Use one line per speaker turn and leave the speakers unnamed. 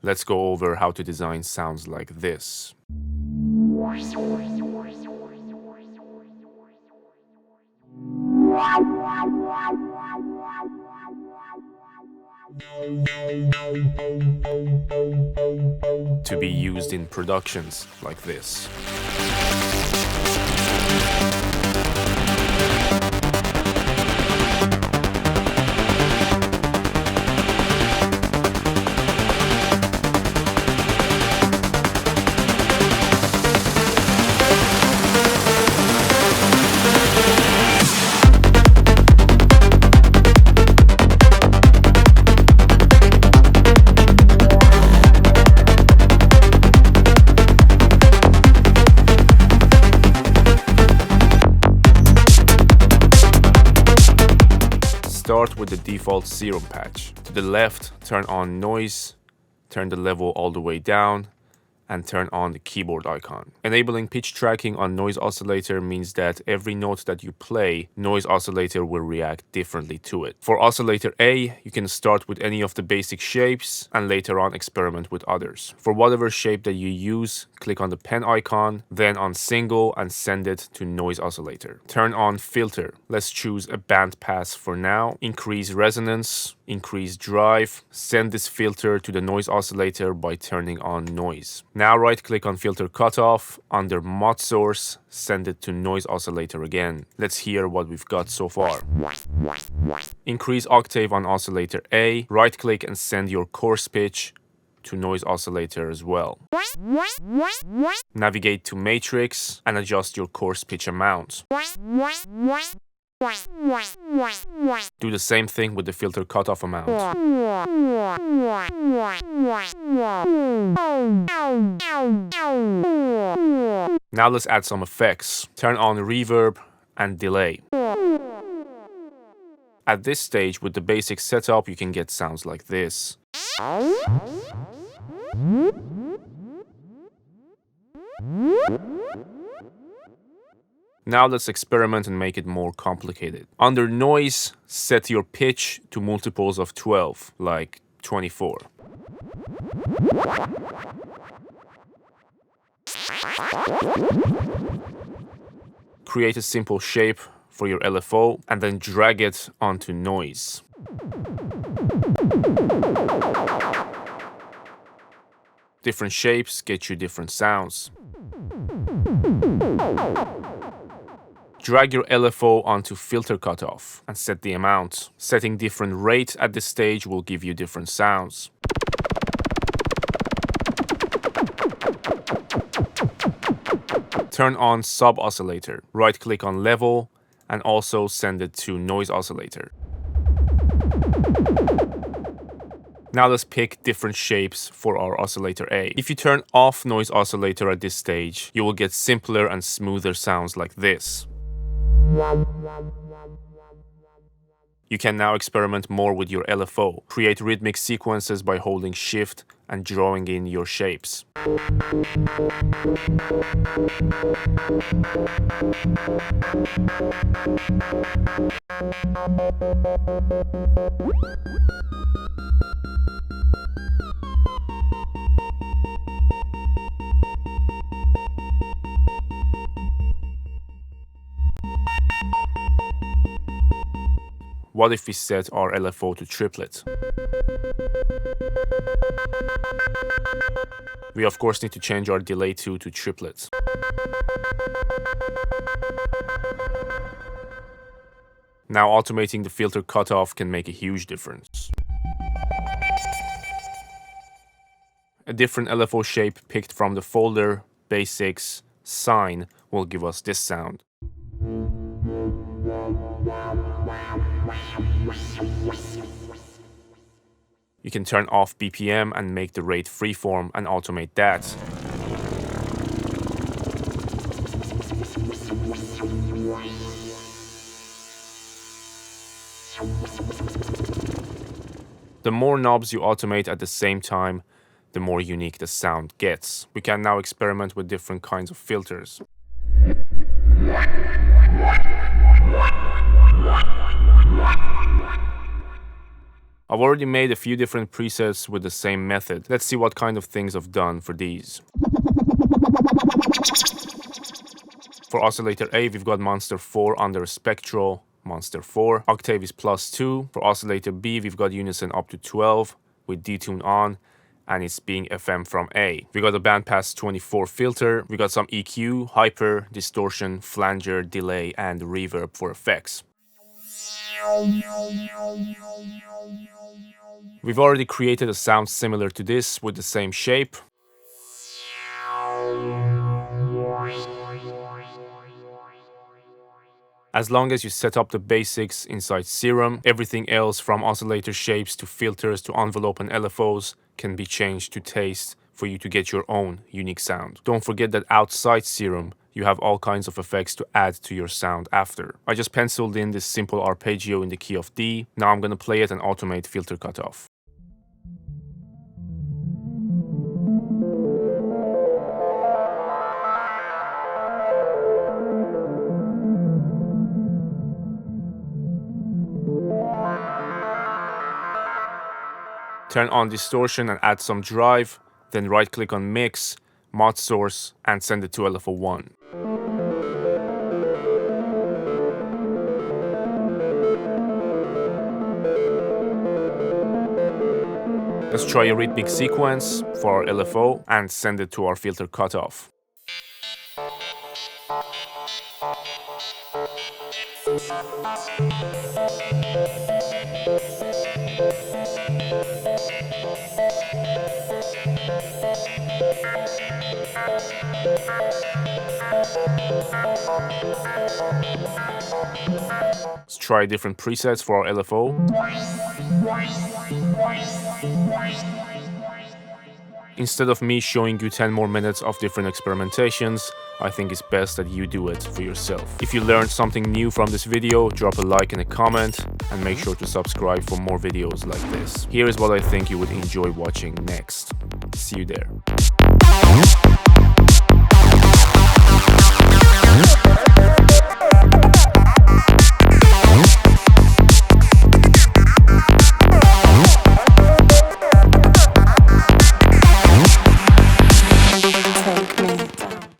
let's go over how to design sounds like this. To be used in productions like this. Start with the default Serum patch. To the left, turn on noise, turn the level all the way down, and turn on the keyboard icon. Enabling pitch tracking on noise oscillator means that every note that you play, noise oscillator will react differently to it. For oscillator A, you can start with any of the basic shapes and later on experiment with others. For whatever shape that you use, click on the pen icon, then on single and send it to noise oscillator. Turn on filter. Let's choose a band pass for now. Increase resonance, increase drive. Send this filter to the noise oscillator by turning on noise. Now right click on filter cutoff, under mod source, send it to noise oscillator again. Let's hear what we've got so far. Increase octave on oscillator A, right click and send your coarse pitch to noise oscillator as well. Navigate to matrix and adjust your coarse pitch amount. Do the same thing with the filter cutoff amount. Now let's add some effects. Turn on reverb and delay. At this stage, with the basic setup, you can get sounds like this. Now let's experiment and make it more complicated. Under noise, set your pitch to multiples of 12, like 24. Create a simple shape for your LFO and then drag it onto noise. Different shapes get you different sounds. Drag your LFO onto filter cutoff and set the amount. Setting different rate at this stage will give you different sounds. Turn on sub oscillator. Right click on level and also send it to noise oscillator. Now let's pick different shapes for our oscillator A. If you turn off noise oscillator at this stage, you will get simpler and smoother sounds like this. You can now experiment more with your LFO. Create rhythmic sequences by holding shift and drawing in your shapes. What if we set our LFO to triplet? We of course need to change our delay to triplet. Now automating the filter cutoff can make a huge difference. A different LFO shape picked from the folder Basics Sine will give us this sound. You can turn off BPM and make the rate freeform and automate that. The more knobs you automate at the same time, the more unique the sound gets. We can now experiment with different kinds of filters. I've already made a few different presets with the same method. Let's see what kind of things I've done for these. For oscillator A, we've got Monster 4 under Spectral, Monster 4. Octave is +2. For oscillator B, we've got Unison up to 12 with detune on, and it's being FM from A. We got a bandpass 24 filter. We got some EQ, hyper, distortion, flanger, delay, and reverb for effects. We've already created a sound similar to this with the same shape. As long as you set up the basics inside Serum, everything else from oscillator shapes to filters to envelope and LFOs can be changed to taste for you to get your own unique sound. Don't forget that outside Serum, you have all kinds of effects to add to your sound after. I just penciled in this simple arpeggio in the key of D. Now I'm gonna play it and automate filter cutoff. Turn on distortion and add some drive, then right click on mix, mod source, and send it to LFO1. Let's try a rhythmic sequence for our LFO and send it to our filter cutoff. Let's try different presets for our LFO. Instead of me showing you 10 more minutes of different experimentations, I think it's best that you do it for yourself. If you learned something new from this video, drop a like and a comment, and make sure to subscribe for more videos like this. Here is what I think you would enjoy watching next. See you there.